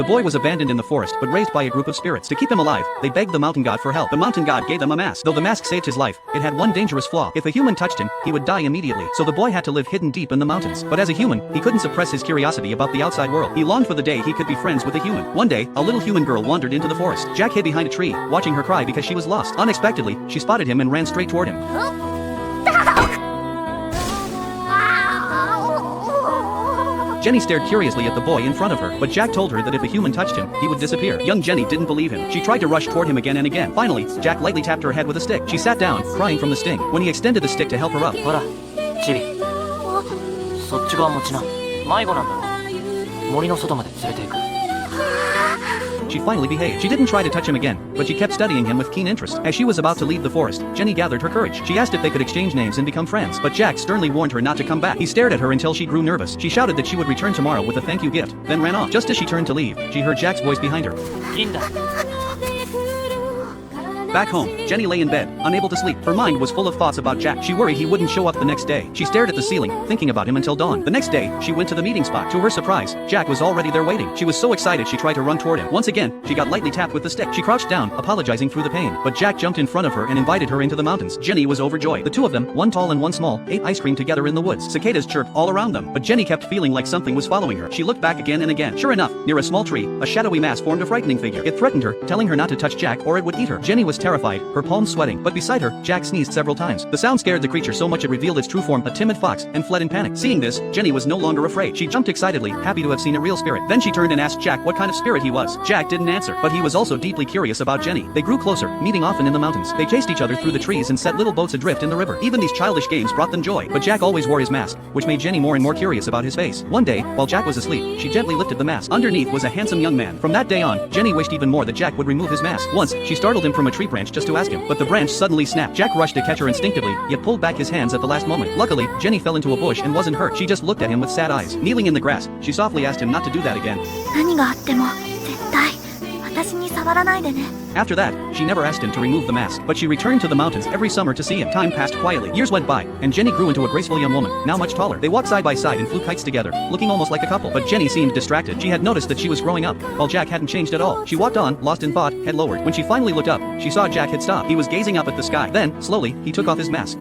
The boy was abandoned in the forest but raised by a group of spirits. To keep him alive, they begged the mountain god for help. The mountain god gave them a mask. Though the mask saved his life, it had one dangerous flaw. If a human touched him, he would die immediately. So the boy had to live hidden deep in the mountains. But as a human, he couldn't suppress his curiosity about the outside world. He longed for the day he could be friends with a human. One day, a little human girl wandered into the forest. Jack hid behind a tree, watching her cry because she was lost. Unexpectedly, she spotted him and ran straight toward him. Jenny stared curiously at the boy in front of her, but Jack told her that if a human touched him, he would disappear. Young Jenny didn't believe him. She tried to rush toward him again and again. Finally, Jack lightly tapped her head with a stick. She sat down, crying from the sting. When he extended the stick to help her up, ほら、チビ。そっち側持ちな。迷子なんだろ。森の外まで連れて行く。she finally behaved. She didn't try to touch him again, but she kept studying him with keen interest. As she was about to leave the forest, Jenny gathered her courage. She asked if they could exchange names and become friends, but Jack sternly warned her not to come back. He stared at her until she grew nervous. She shouted that she would return tomorrow with a thank you gift, then ran off. Just as she turned to leave, she heard Jack's voice behind her. Linda. Back home, Jenny lay in bed, unable to sleep. Her mind was full of thoughts about Jack. She worried he wouldn't show up the next day. She stared at the ceiling, thinking about him until dawn. The next day, she went to the meeting spot. To her surprise, Jack was already there waiting. She was so excited she tried to run toward him. Once again, she got lightly tapped with the stick. She crouched down, apologizing through the pain. But Jack jumped in front of her and invited her into the mountains. Jenny was overjoyed. The two of them, one tall and one small, ate ice cream together in the woods. Cicadas chirped all around them. But Jenny kept feeling like something was following her. She looked back again and again. Sure enough, near a small tree, a shadowy mass formed a frightening figure. It threatened her, telling her not to touch Jack or it would eat her. Jenny was terrified, her palms sweating, but beside her, Jack sneezed several times. The sound scared the creature so much it revealed its true form, a timid fox, and fled in panic. Seeing this, Jenny was no longer afraid. She jumped excitedly, happy to have seen a real spirit. Then she turned and asked Jack what kind of spirit he was. Jack didn't answer, but he was also deeply curious about Jenny. They grew closer, meeting often in the mountains. They chased each other through the trees and set little boats adrift in the river. Even these childish games brought them joy, but Jack always wore his mask, which made Jenny more and more curious about his face. One day, while Jack was asleep, she gently lifted the mask. Underneath was a handsome young man. From that day on, Jenny wished even more that Jack would remove his mask. Once, she startled him from a tree branch just to ask him, but the branch suddenly snapped. Jack rushed to catch her instinctively, yet pulled back his hands at the last moment. Luckily, Jenny fell into a bush and wasn't hurt. She just looked at him with sad eyes. Kneeling in the grass, she softly asked him not to do that again. 何があっても絶対私に触らないでね。 After that, she never asked him to remove the mask, but she returned to the mountains every summer to see him. Time passed quietly. Years went by, and Jenny grew into a graceful young woman, now much taller. They walked side by side and flew kites together, looking almost like a couple. But Jenny seemed distracted. She had noticed that she was growing up, while Jack hadn't changed at all. She walked on, lost in thought, head lowered. When she finally looked up, she saw Jack had stopped. He was gazing up at the sky. Then, slowly, he took off his mask.